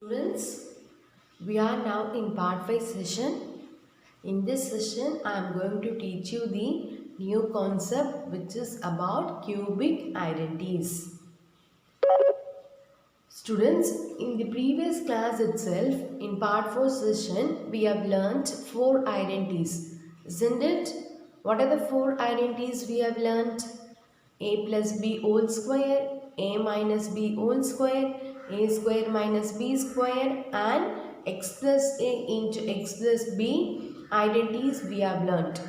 Students, we are now in part 5 session. In this session, I am going to teach you the new concept which is about cubic identities. Students, in the previous class itself, in part 4 session, we have learnt 4 identities. Isn't it? What are the 4 identities we have learnt? A plus b whole square, a minus b whole square, a square minus b square, and x plus a into x plus b identities we have learnt.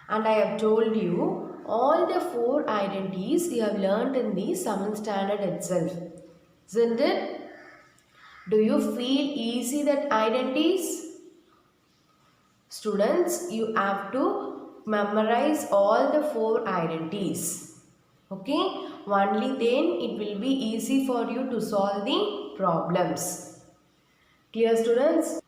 And I have told you all the 4 identities you have learnt in the 7th standard itself. Isn't it? Do you feel easy that identities? Students, you have to memorize all the 4 identities. Okay? Only then it will be easy for you to solve the problems. Clear, students?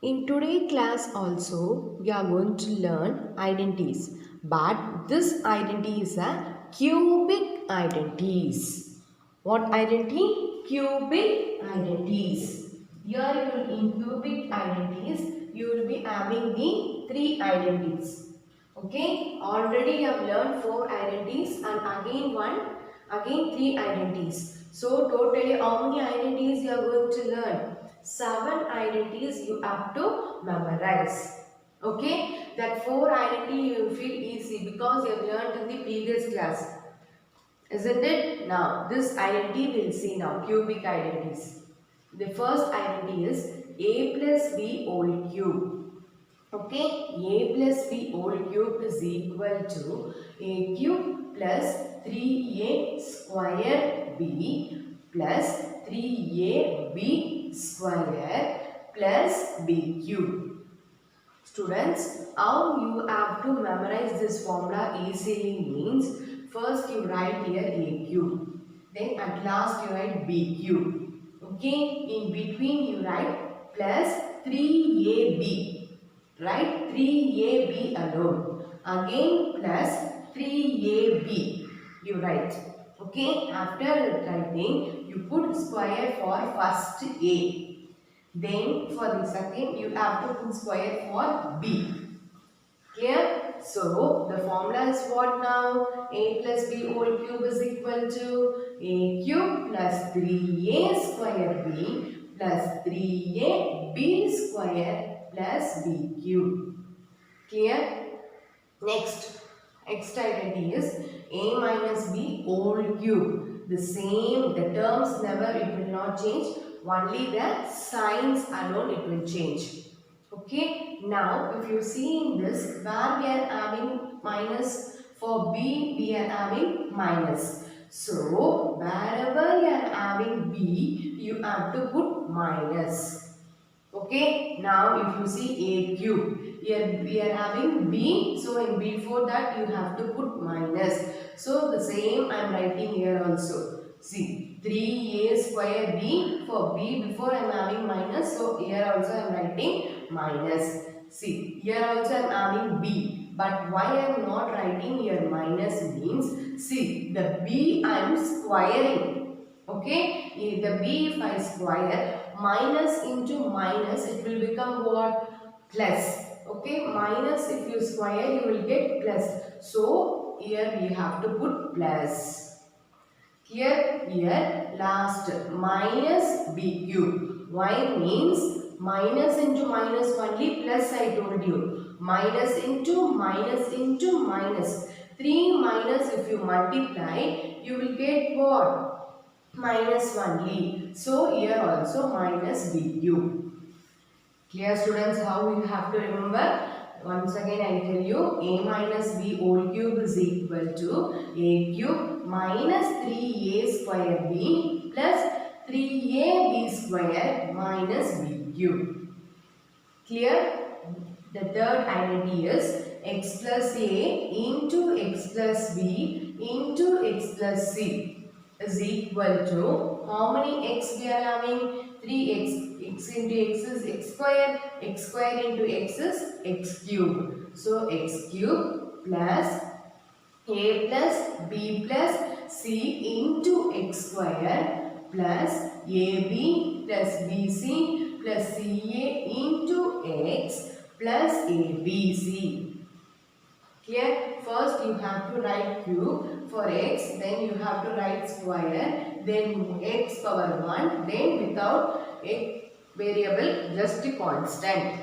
In today's class also, we are going to learn identities. But this identity is a cubic identities. What identity? Cubic identities. Here in cubic identities, you will be having the 3 identities. Okay, already you have learned 4 identities and again 3 identities. So totally how many identities you are going to learn? 7 identities you have to memorize. Okay, that 4 identity you will feel easy because you have learned in the previous class. Isn't it? Now, this identity we'll see now, cubic identities. The first identity is a plus b whole cube. Okay, a plus b whole cube is equal to a cube plus 3a square b plus 3ab square plus b cube. Students, how you have to memorize this formula easily means first you write here a cube, then at last you write b cube. Okay, in between you write plus 3ab, write 3ab alone, again plus 3ab you write. Okay, after writing you put square for first a. Then for the second you have to put square for b. Clear? So the formula is what now? A plus b whole cube is equal to a cube plus 3a square b plus 3ab square plus b cube. Clear? Next identity is a minus b whole cube. The same, the terms never, it will not change. Only the signs alone it will change. Okay. Now, if you see in this, where we are having minus, for b we are having minus. So, wherever you are having b, you have to put minus. Okay. Now, if you see a cube, here we are having b. So, in before that you have to put minus. So, the same I am writing here also. See, 3a square b, for b before I am having minus. So, here also I am writing minus. See, here also I am having b. But why I am not writing here minus means, see, the b I am squaring. Okay, the b if I square, minus into minus, it will become what? Plus. Okay, minus if you square, you will get plus. So, here we have to put plus. Here last minus b cube. Why means minus into minus only, plus I told you. Minus into minus into minus. 3 minus if you multiply, you will get what? Minus only. So here also minus b cube. Clear, students, how you have to remember? Once again I tell you, a minus b whole cube is equal to a cube minus 3a square b plus 3ab square minus b cube. Clear? The third identity is x plus a into x plus b into x plus c is equal to, how many x we are having? 3x. X into x is x square into x is x cube. So x cube plus a plus b plus c into x square plus ab plus BC plus CA into X plus ABC. Here first you have to write cube for x, then you have to write square, then x power 1, then without a variable, just a constant.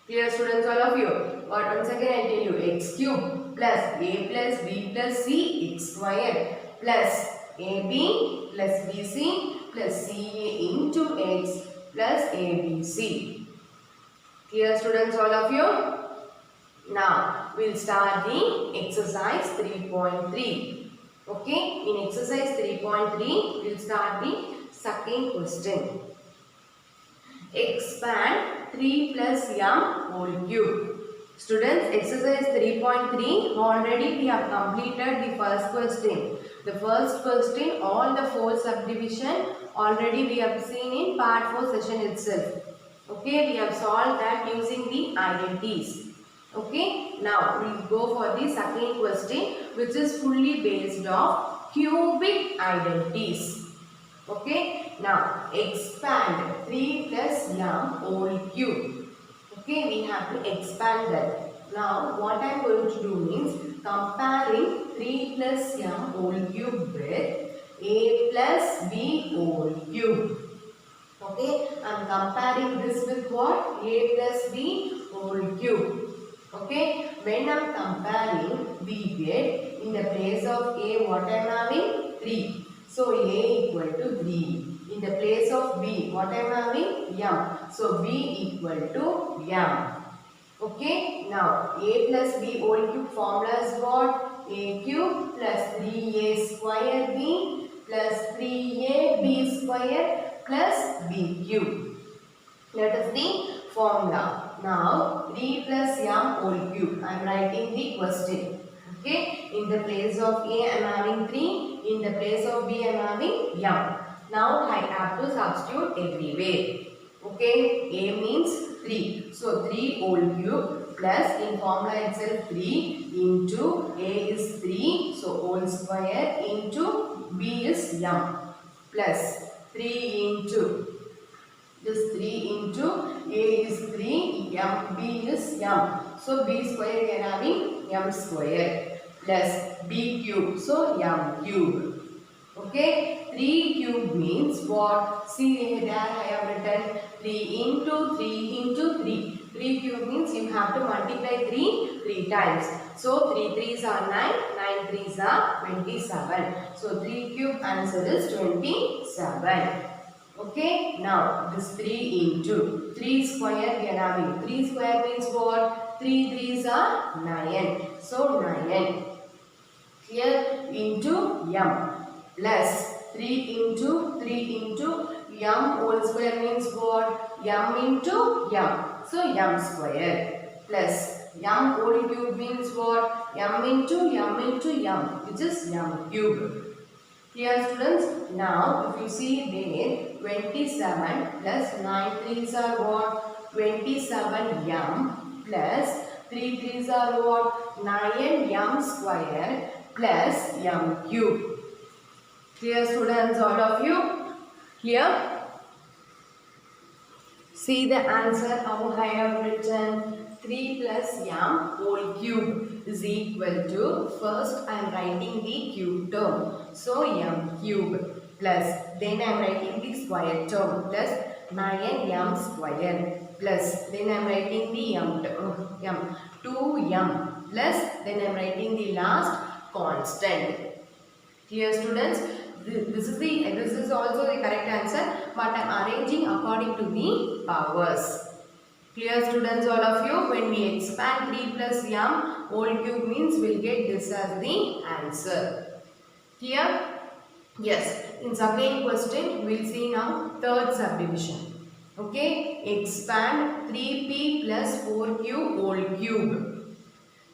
Clear students, all of you? Once again I tell you, x cube plus a plus b plus c x square plus ab plus bc plus ca into x plus abc. Clear students, all of you? Now, we will start the exercise 3.3. Okay, in exercise 3.3, we will start the second question. Expand 3 plus m whole cube. Students, exercise 3.3, already we have completed the first question. The first question, all the 4 subdivision, already we have seen in part 4 session itself. Okay, we have solved that using the identities. Okay, now we will go for the second question, which is fully based on cubic identities. Okay, now expand 3 plus m whole cube. Okay, we have to expand that. Now what I am going to do means comparing 3 plus m whole cube with a plus b whole cube. Okay, I am comparing this with what? A plus b whole cube. Okay, when I am comparing, we get in the place of a what I am having? 3. So a equal to 3. In the place of b, what I am having? M. So b equal to m. Okay, now a plus b whole cube formula is what? A cube plus 3a square b plus 3ab square plus b cube. That is the formula. Now 3 plus m whole cube. I am writing the question. Okay, in the place of a I am having 3. In the place of b I am having m. Now I have to substitute everywhere. Okay, a means 3. So 3 whole cube plus in formula itself 3 into a is 3. So whole square into b is m plus 3 into this 3 into a is 3, m, b is m. So b square we are having m square plus b cube. So m cube. Okay, 3 cube means what? See there I have written 3 into 3 into 3. 3 cube means you have to multiply 3 times. So 3 3s are 9, 9 3s are 27. So 3 cube answer is 27. Okay, now this 3 into 3 square we are having. 3 square means what? 3 3s are 9. So 9. Here into m plus 3 into m whole square means what? M into m. So m square plus m whole cube means what? M into m which is m cube. Here students, now if you see there 27 plus 9 3s are what? 27m plus 3 3s are what? 9m square plus m cube. Clear students, all of you? Clear? See the answer how I have written. 3 plus m whole cube is equal to, first I am writing the cube term. So m cube plus, then I am writing the square term plus 9m square plus, then I am writing the m 2m plus, then I am writing the last constant. Clear students? This is also the correct answer, but I am arranging according to the powers. Clear students, all of you? When we expand 3 plus m whole cube means we will get this as the answer. Clear? Yes. In second question, we will see now third subdivision. Okay. Expand 3p plus 4q whole cube.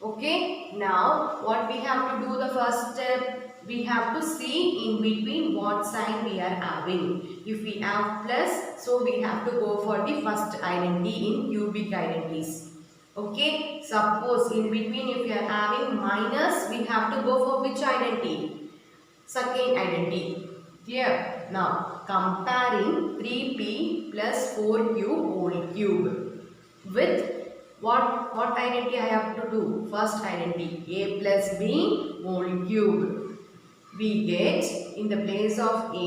Okay. Now, what we have to do the first step? We have to see in between what sign we are having. If we have plus, so we have to go for the first identity in cubic identities. Okay, suppose in between if we are having minus, we have to go for which identity? Second identity. Clear? Now, comparing 3p plus 4q whole cube with what identity I have to do? First identity, a plus b whole cube. We get in the place of a,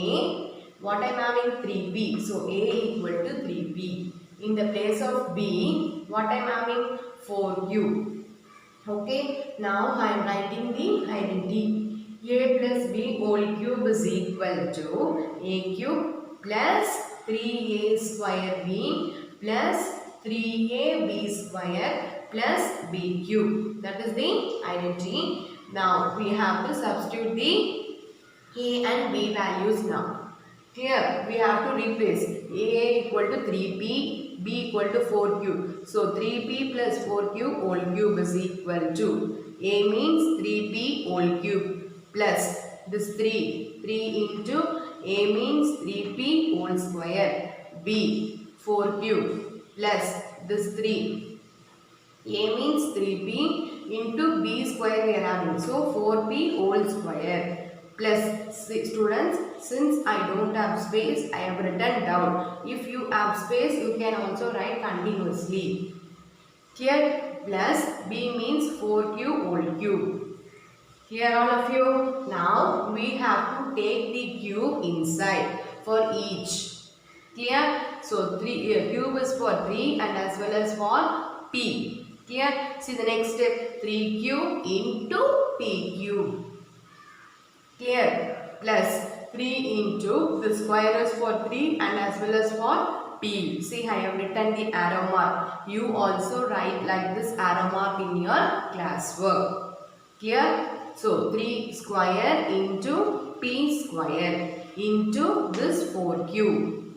what I am having? 3p. So a equal to 3p. In the place of b, what I am having? 4q. Okay, now I am writing the identity. A plus b whole cube is equal to a cube plus 3a square b plus 3ab square plus b cube. That is the identity. Now we have to substitute the a and b values now. Here we have to replace a equal to 3p, b equal to 4q. So 3p plus 4q whole cube is equal to a means 3p whole cube plus this 3 into a means 3p whole square, b 4q plus this 3, a means 3p into b square we are having. So 4p whole square plus students, since I don't have space, I have written down. If you have space, you can also write continuously. Here plus b means 4q whole cube. Here all of you. Now we have to take the cube inside for each. Clear? So cube is for 3 and as well as for p. Clear? See the next step, 3q into p cube. Clear? Plus 3 into the square is for 3 and as well as for p. See, I have written the arrow mark. You also write like this arrow mark in your classwork. Clear? So 3 square into p square into this 4q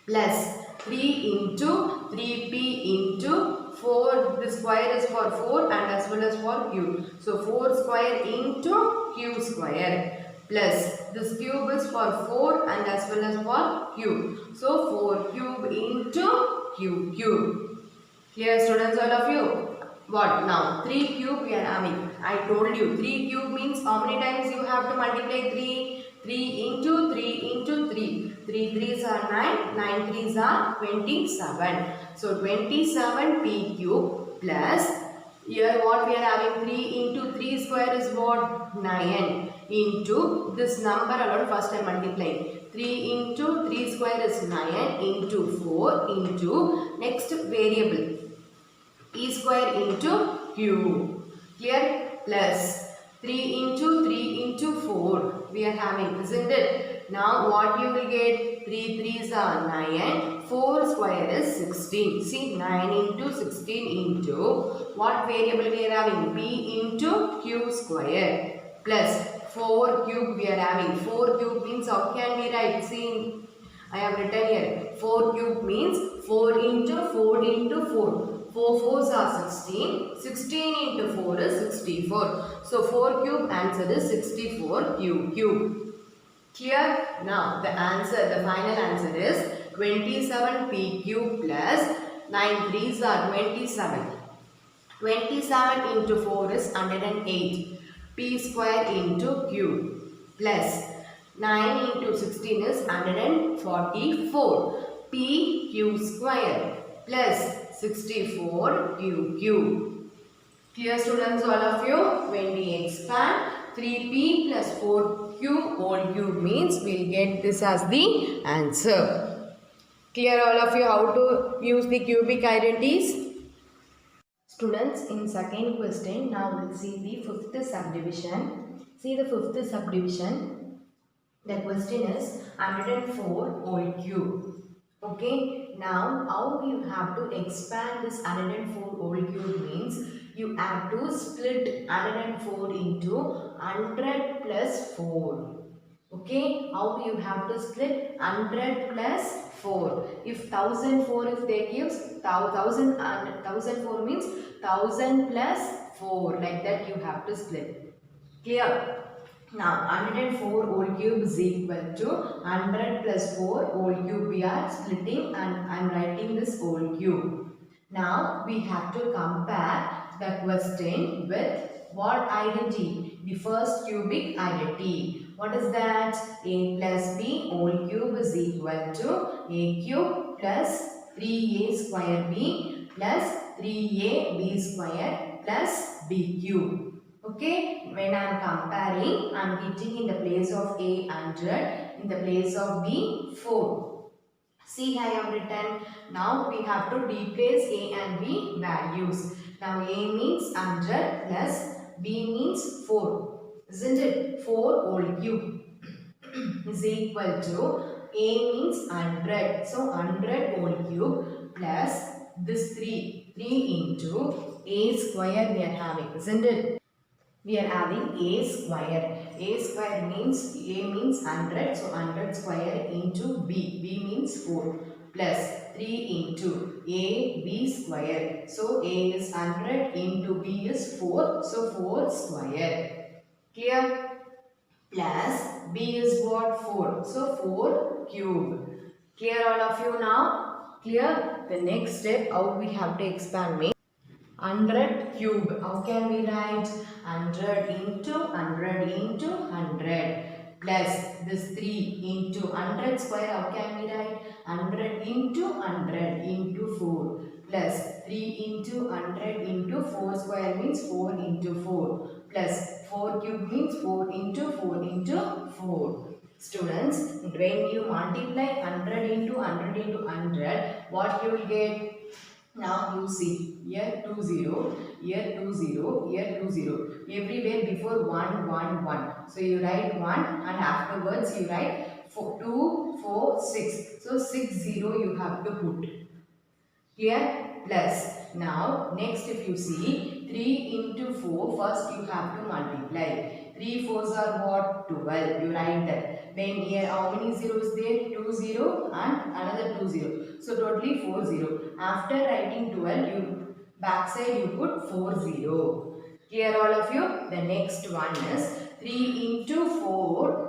plus 3 into 3p into 4, the square is for 4 and as well as for q. So 4 square into q square plus this cube is for 4 and as well as for q. So 4 cube into q cube. Clear students all of you? What now? 3 cube we are having. I told you 3 cube means how many times you have to multiply 3? 3 into 3 into 3. 3 3s are 9, 9 3s are 27. So 27 p cube plus, here what we are having, 3 into 3 square is what? 9 into this number alone first I multiply. 3 into 3 square is 9 into 4 into next variable p square into q. Clear? Plus 3 into 3 into 4 we are having, isn't it? Now what you will get? 3 3s are 9, 4 square is 16. See, 9 into 16 into what variable we are having? P into q square plus 4 cube we are having. 4 cube means how can we write? See, I have written here. 4 cube means 4 into 4 into 4. 4 4s are 16. 16 into 4 is 64. So 4 cube answer is 64 cube. Clear? Now the answer, the final answer is 27 p cube plus 9 3s are 27. 27 into 4 is 108. P square into q plus 9 into 16 is 144. P q square plus 64 q cube. Clear students all of you? When we expand 3p plus 4q whole cube means we will get this as the answer. Clear all of you how to use the cubic identities? Students, in second question, now we'll see the fifth subdivision. See the fifth subdivision. The question is 104 whole cube. Okay, now how you have to expand this 104 whole cube means you have to split 104 into 100 plus 4. Okay, how you have to split 100 plus 4. If 1004 if they gives 1000 and 1004 means 1000 plus 4, like that you have to split. Clear? Now 104 whole cube is equal to 100 plus 4 whole cube. We are splitting and I am writing this whole cube. Now we have to compare the question with what identity? The first cubic identity. What is that? A plus b whole cube is equal to a cube plus 3a square b plus 3ab square plus b cube. Okay, when I am comparing, I am getting in the place of a 100, in the place of b 4. See, I have written. Now we have to replace a and b values. Now a means 100 plus b means 4. Isn't it? 4 whole cube is equal to a means 100. So 100 whole cube plus this 3. 3 into a square we are having. Isn't it? We are having a square. A square means a means 100. So 100 square into b. B means 4 plus 3 into a b square. So a is 100 into b is 4. So 4 square. Clear? Plus b is what? 4. So 4 cube. Clear all of you now? Clear? The next step how we have to expand means 100 cube. How can we write? 100 into 100 into 100 plus this 3 into 100 square. How can we write? 100 into 100 into 4 plus 3 into 100 into 4 square means 4 into 4 plus 4 cube means 4 into 4 into 4. Students, when you multiply 100 into 100 into 100, what you will get? Now you see, here 2 0, here 2 0, here 2 0. Everywhere before 1, 1, 1. So you write 1 and afterwards you write 2, 4, 6. So 6, 0 you have to put. Here plus. Now next if you see 3 into 4, first you have to multiply. 3 4s are what? 12. You write that. Then here how many zeros there? 2 0 and another 2 0. So totally 4 0. After writing 12, you backside you put 4 0. Clear all of you? The next one is 3 into 4.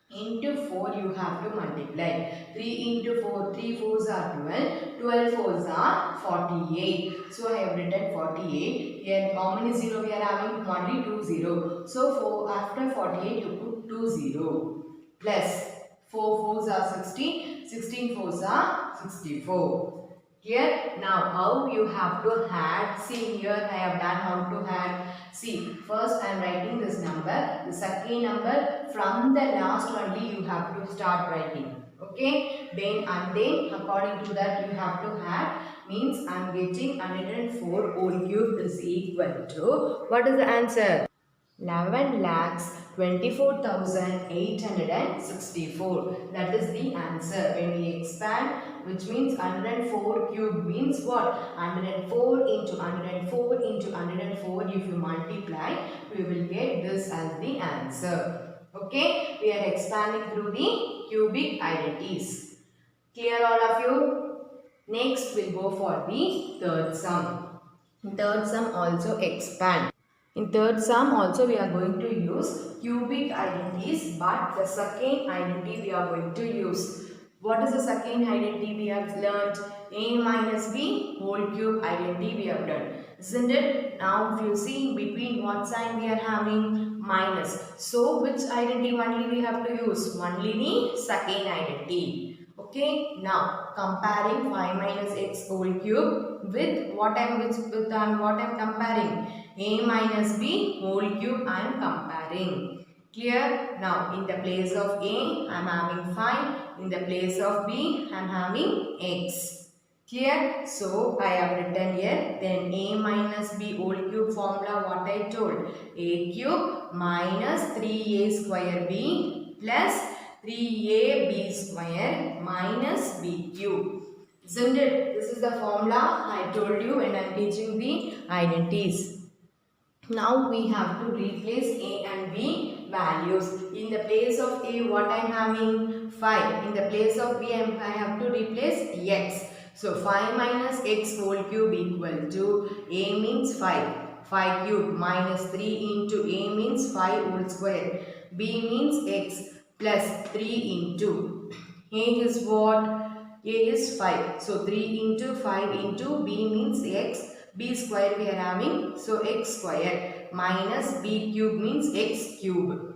Into 4 you have to multiply. 3 into 4, 3 4s are 12, 12 4s are 48. So I have written 48. Here how many 0 we are having? Only 2 0. So after 48 you put 2 0 plus 4 4s are 16, 16 4s are 64. Here now how you have to add? See here I have done how to add. See first I am writing this number, the second number from the last only you have to start writing. Okay, then according to that you have to add. Means I am getting 104 whole cube is equal to, what is the answer? 11 lakhs 24,864. That is the answer. When we expand, which means 104 cube means what? 104 into 104 into 104. If you multiply, we will get this as the answer. Okay, we are expanding through the cubic identities. Clear all of you? Next, we'll go for the third sum. Third sum also expand. In third sum also we are going to use cubic identities, but the second identity we are going to use. What is the second identity we have learnt? A minus b whole cube identity we have done. Isn't it? Now if you see between what sign we are having? Minus. So which identity only we have to use? Only the second identity. Okay, now comparing 5 minus x whole cube with what I am comparing? A minus b whole cube I am comparing. Clear? Now in the place of a I am having 5. In the place of b I am having x. Clear? So I have written here, then a minus b whole cube formula what I told. A cube minus 3a square b plus 3ab square minus b cube. Isn't it? This is the formula I told you when I am teaching the identities. Now we have to replace a and b values. In the place of a what I am having? 5. In the place of b I have to replace x. So 5 minus x whole cube equal to a means 5. 5 cube minus 3 into a means 5 whole square. B means x plus 3 into a is what? A is 5. So 3 into 5 into b means x. B square we are having. So x square minus b cube means x cube.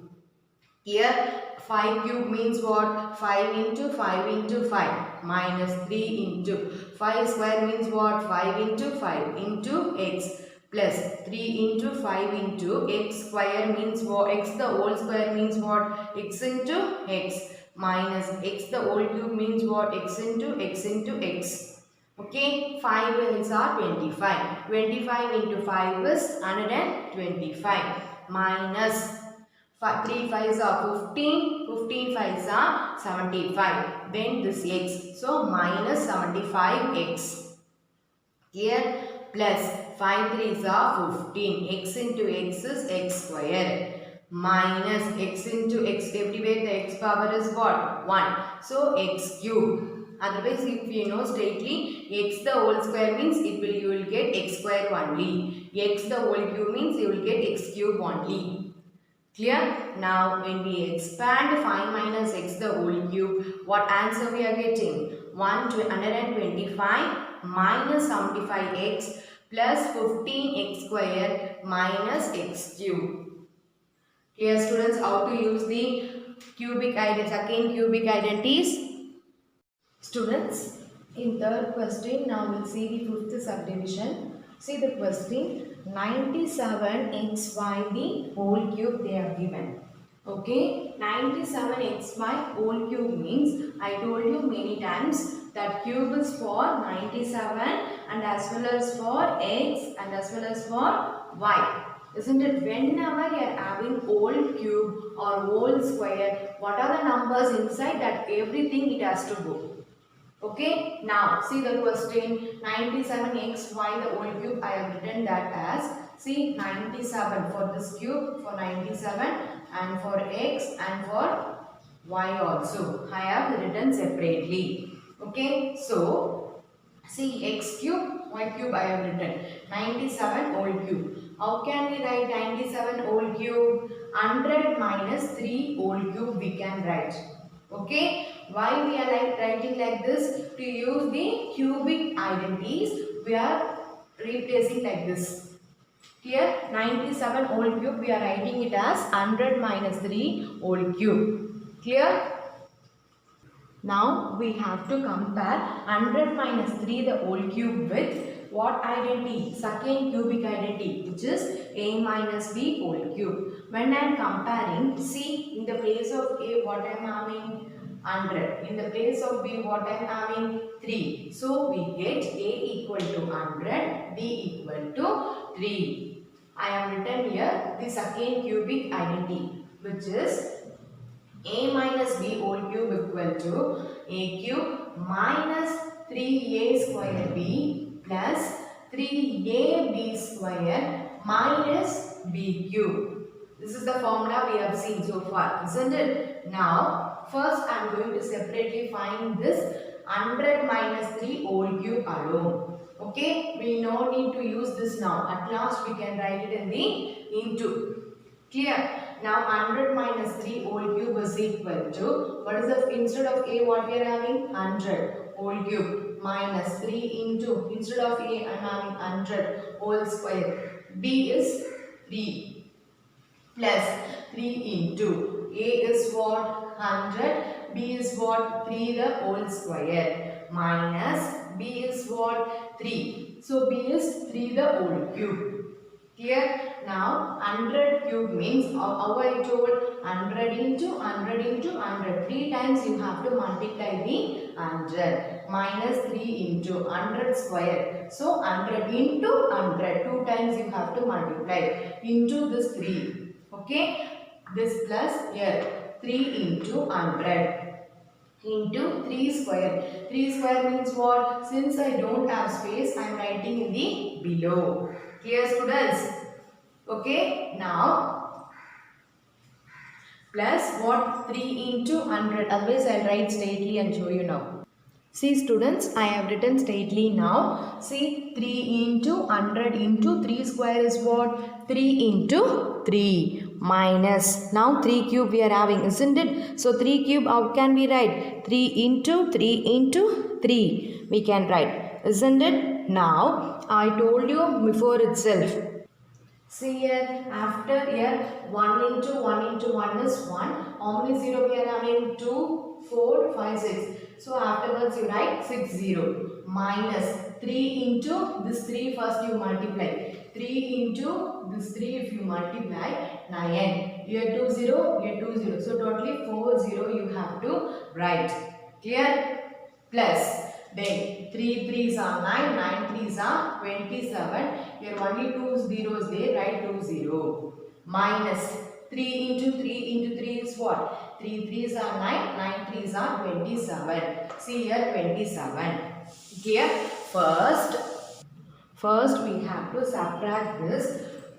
Here 5 cube means what? 5 into 5 into 5 minus 3 into 5 square means what? 5 into 5 into x plus 3 into 5 into x square means what? X the whole square means what? X into x minus x the whole cube means what? X into x into x. Okay, 5 is our 25. 25 into 5 is 125 minus 3 5s are 15, 15 5s are 75. Then this x. So minus 75x. Here plus 5 3s are 15. X into x is x square. Minus x into x. Everywhere the x power is what? 1. So x cube. Otherwise, if you know straightly, x the whole square means you will get x square only. X the whole cube means you will get x cube only. Clear? Now when we expand 5 minus x the whole cube, what answer we are getting? 125 minus 75x plus 15x square minus x cube. Clear students, how to use the cubic identities, second cubic identities? Students, in third question, now we'll see the fifth subdivision. See the question, 97xy the whole cube they are given. Okay, 97xy whole cube means, I told you many times that cube is for 97 and as well as for x and as well as for y. Isn't it? Whenever you are having whole cube or whole square, what are the numbers inside? That everything it has to go. Okay, now see the question, 97xy the whole cube. I have written that as, see, 97 for this cube, for 97 and for x and for y also. I have written separately. Okay, so see, x cube, y cube I have written, 97 whole cube. How can we write 97 whole cube? 100 minus 3 whole cube we can write. Okay, why we are writing like this? To use the cubic identities, we are replacing like this. Here 97 whole cube, we are writing it as 100 minus 3 whole cube. Clear? Now we have to compare 100 minus 3 the whole cube with what identity? Second cubic identity, which is a minus b whole cube. When I am comparing, see, in the place of a what I am having? 100. In the place of b what I am having? 3. So we get a equal to 100, b equal to 3. I have written here the second cubic identity, which is a minus b whole cube equal to a cube minus 3a square b plus 3ab square minus b cube. This is the formula we have seen so far, isn't it? Now, first I am going to separately find this 100 minus 3 whole cube alone. Okay, we no need to use this now. At last we can write it in the into. Clear? Now 100 minus 3 whole cube is equal to, what is the, instead of a what we are having? 100 whole cube minus 3 into, instead of a I am having 100 whole square. B is 3 plus 3 into, a is what? 100, b is what? 3 the whole square minus b is what? 3. So b is 3 the whole cube. Here now 100 cube means how I told 100 into 100 into 100. 3 times you have to multiply the 100 minus 3 into 100 square. So 100 into 100. 2 times you have to multiply into this 3. Okay. This plus here 3 into 100 into 3 square. 3 square means what? Since I don't have space, I am writing in the below. Clear students? Okay, now plus what? 3 into 100. Otherwise, I will write straightly and show you now. See students, I have written straightly now. See 3 into 100 into 3 square is what? 3 into 3 minus. Now 3 cube we are having, isn't it? So 3 cube, how can we write? 3 into 3 into 3 we can write, isn't it? Now I told you before itself. See here, after here 1 into 1 into 1 is 1. How many 0 we are having? 2, 4, 5, 6. So afterwards you write 6 0 minus 3 into this 3 first you multiply. 3 into this 3 if you multiply 9. Here 2 0, here 2 0. So totally 4 0 you have to write. Clear? Plus then 3 3s are 9, 9 3s are 27. Here only 2 zeros there, write 2 0. Minus 3 into 3 into 3 is what? 3 3s are 9, 9 3s are 27. See here 27. Here first we have to subtract this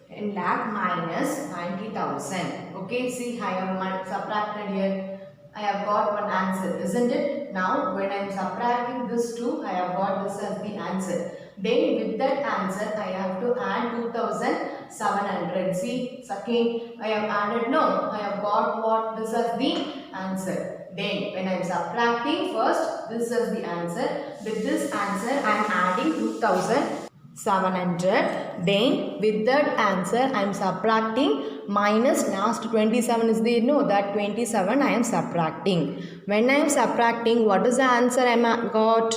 in lakh minus 90,000. Okay, see I have subtracted here. I have got one answer, isn't it? Now when I am subtracting this 2, I have got this as the answer. Then with that answer, I have to add 2700. See, second I have added, no, I have got what? This as the answer. Then when I am subtracting first, this is the answer. With this answer, I am adding 2700. Then with that answer, I am subtracting minus last 27 is there, no, that 27 I am subtracting. When I am subtracting, what is the answer I got?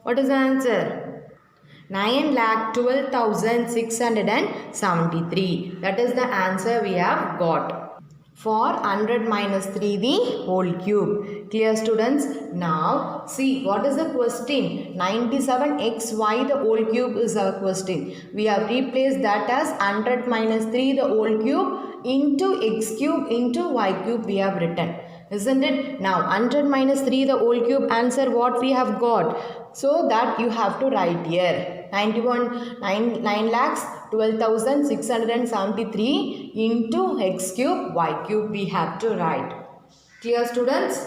What is the answer? 9,12,673. That is the answer we have got. For 100 minus 3 the whole cube. Clear students? Now see what is the question? 97xy the whole cube is our question. We have replaced that as 100 minus 3 the whole cube into x cube into y cube we have written. Isn't it? Now 100 minus 3 the whole cube answer what we have got. So that you have to write here. 9,12,673 into x cube y cube we have to write. Clear students?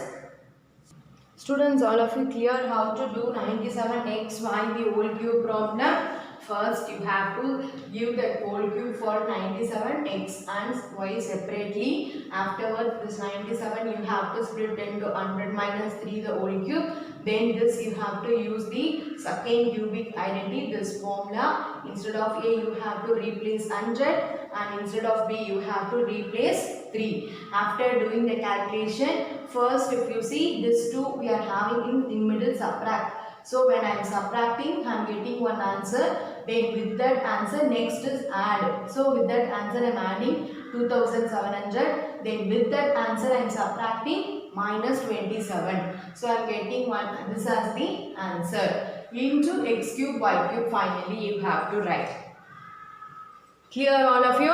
Students, all of you clear how to do 97xy the whole cube problem? First you have to give the whole cube for 97x and y separately. Afterwards this 97 you have to split into 100 minus 3 the whole cube. Then this you have to use the second cubic identity, this formula. Instead of A you have to replace 100 and instead of B you have to replace 3. After doing the calculation, first if you see this 2 we are having in middle subtract. So when I am subtracting, I am getting one answer. Then with that answer, next is add. So with that answer, I am adding 2700. Then with that answer, I am subtracting minus 27. So I am getting one. This as the answer. Into x cube, y cube. Finally, you have to write. Clear all of you?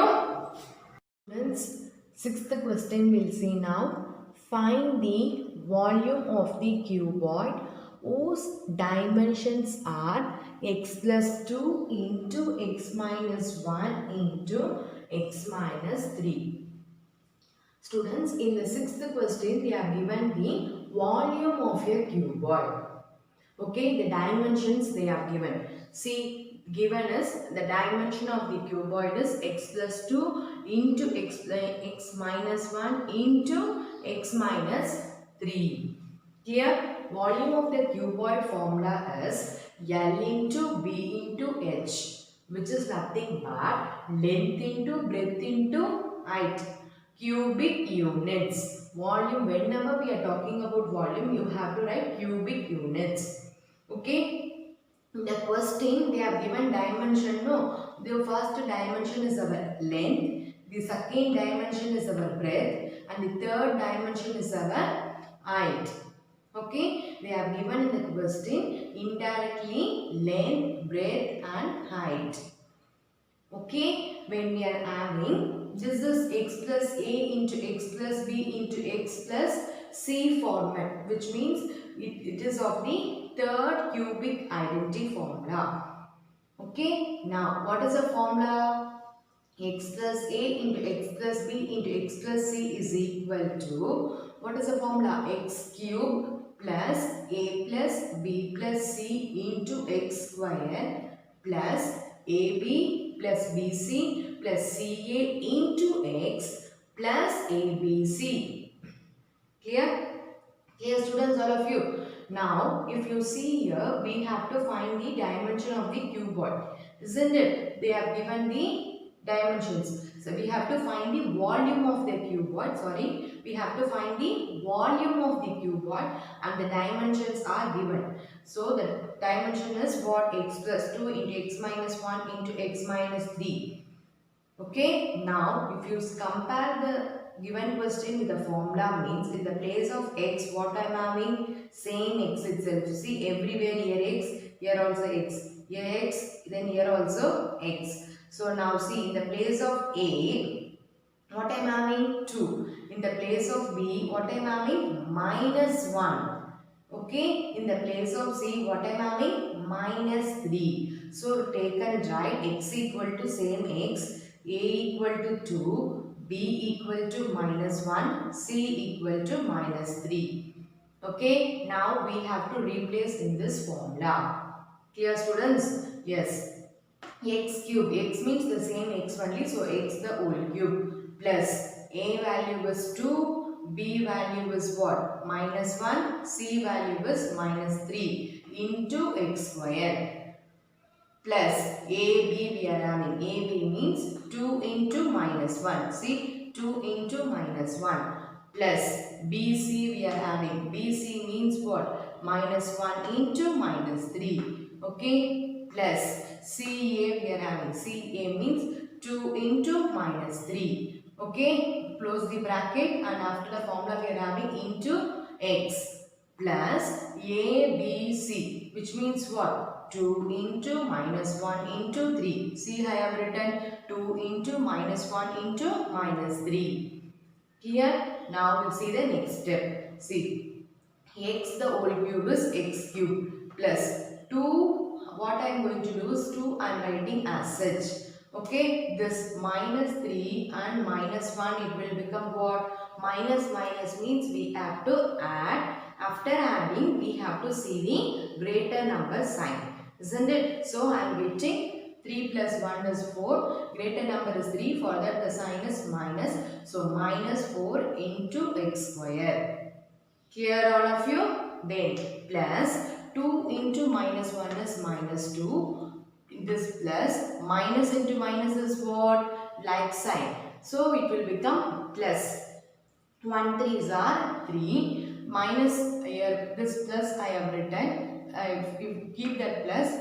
Students, sixth question we'll see now. Find the volume of the cuboid whose dimensions are x plus 2 into x minus 1 into x minus 3. Students, in the sixth question, they are given the volume of a cuboid. Okay, the dimensions they are given. See, given is the dimension of the cuboid is x plus 2 into x minus 1 into x minus 3. Here, volume of the cuboid formula is L into B into H, which is nothing but length into breadth into height. Cubic units. Volume, whenever we are talking about volume, you have to write cubic units. Okay. The question they have given dimension. No, the first dimension is our length, the second dimension is our breadth, and the third dimension is our height. Okay, they have given in the question indirectly length, breadth and height. Okay, when we are having this is x plus a into x plus b into x plus c format, which means it is of the third cubic identity formula. Okay, now what is the formula? X plus a into x plus b into x plus c is equal to, what is the formula? X cube plus a plus b plus c into x square plus ab plus bc plus ca into x plus abc. Clear? Clear students, all of you? Now if you see here, we have to find the dimension of the cuboid, isn't it? They have given the dimensions. So we have to find the volume of the cuboid. Sorry, we have to find the volume of the cuboid and the dimensions are given. So the dimension is what? X plus 2 into x minus 1 into x minus 3. Okay, now if you compare the given question with the formula, means in the place of x, what I am having? Same x itself. See, everywhere here x, here also x. Here x, then here also x. So now see, in the place of a, what I am having? 2. In the place of b, what I am having? Minus 1. Okay, in the place of c, what I am having? Minus 3. So take and write x equal to same x, a equal to 2, b equal to minus 1, c equal to minus 3. Okay, now we have to replace in this formula. Clear, students? Yes. X cube, x means the same x only, so x the whole cube, plus a value is 2, b value is what? Minus 1, c value is minus 3 into x square, plus AB we are having. AB means 2 into minus 1. See, 2 into minus 1. Plus BC we are having. BC means what? Minus 1 into minus 3. Okay. Plus CA we are having. CA means 2 into minus 3. Okay. Close the bracket and after the formula we are having into X plus ABC, which means what? 2 into minus 1 into 3. See, I have written 2 into minus 1 into minus 3. Here, now we'll see the next step. See, x the whole cube is x cube plus 2, what I am going to do is 2 I am writing as such. Okay, this minus 3 and minus 1, it will become what? Minus minus means we have to add. After adding, we have to see the greater number sign. Isn't it? So, I am getting 3 plus 1 is 4. Greater number is 3. For that, the sign is minus. So, minus 4 into x square. Clear all of you? Then, plus 2 into minus 1 is minus 2. This plus, minus into minus is what? Like sign. So, it will become plus. 1 3s are 3. Minus here, this plus I have written. If you keep that plus,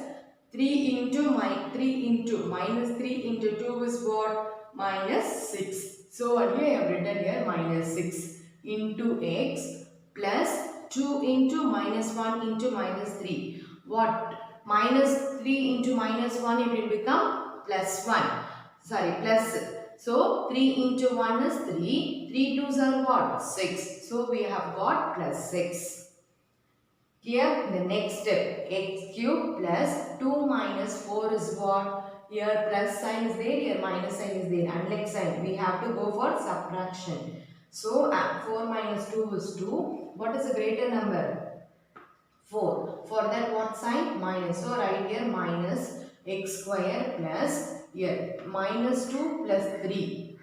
3 into minus 3 into 2 is what? Minus 6. So, what I have written here? Minus 6 into x plus 2 into minus 1 into minus 3. What? Minus 3 into minus 1, it will become plus 1. Sorry, plus. So, 3 into 1 is 3. 3 2s are what? 6. So, we have got plus 6. Here, the next step, x cube plus 2 minus 4 is what? Here plus sign is there, here minus sign is there. Unlike sign, we have to go for subtraction. So, 4 minus 2 is 2. What is the greater number? 4. For that, what sign? Minus. So, write here minus x square plus here minus 2 plus 3.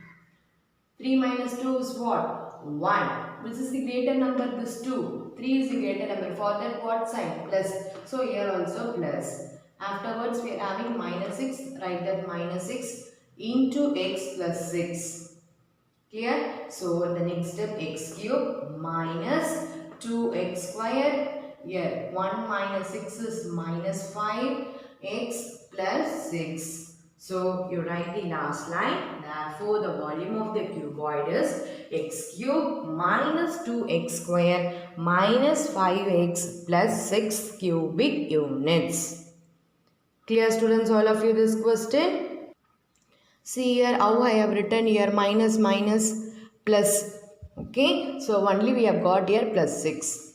3 minus 2 is what? 1. Which is the greater number? This 2. 3 is the greater number. For that, what sign? Plus. So, here also plus. Afterwards, we are having minus 6. Write that minus 6 into x plus 6. Clear? So, the next step, x cube minus 2x square. Here, 1 minus 6 is minus 5. X plus 6. So, you write the last line. Therefore, the volume of the cuboid is x cube minus 2x square minus 5x plus 6 cubic units. Clear, students, all of you, this question? See here how I have written here minus minus plus. Okay, so only we have got here plus 6.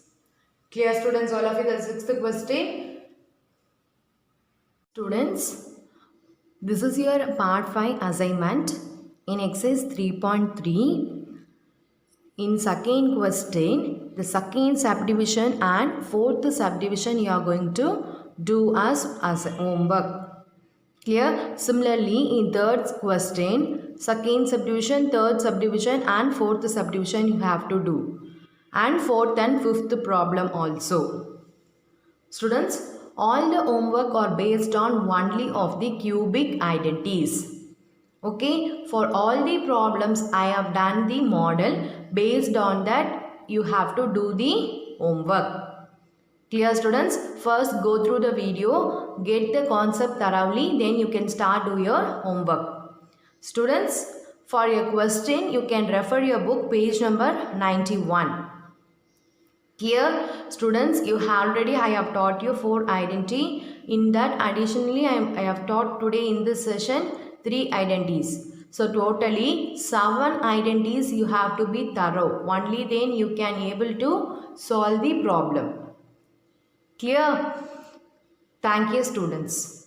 Clear, students, all of you, the sixth question. Students, this is your part 5 assignment in exercise 3.3. In second question, the second subdivision and fourth subdivision you are going to do as homework. Clear? Similarly, in third question, second subdivision, third subdivision and fourth subdivision you have to do. And fourth and fifth problem also. Students, all the homework are based on only of the cubic identities. Okay, for all the problems I have done the model. Based on that you have to do the homework. Clear students? First go through the video, get the concept thoroughly, then you can start do your homework. Students, for your question you can refer your book page number 91. Here students, you already I have taught you 4 identity. In that additionally I have taught today in this session 3 identities. So totally 7 identities you have to be thorough. Only then you can able to solve the problem. Clear? Thank you students.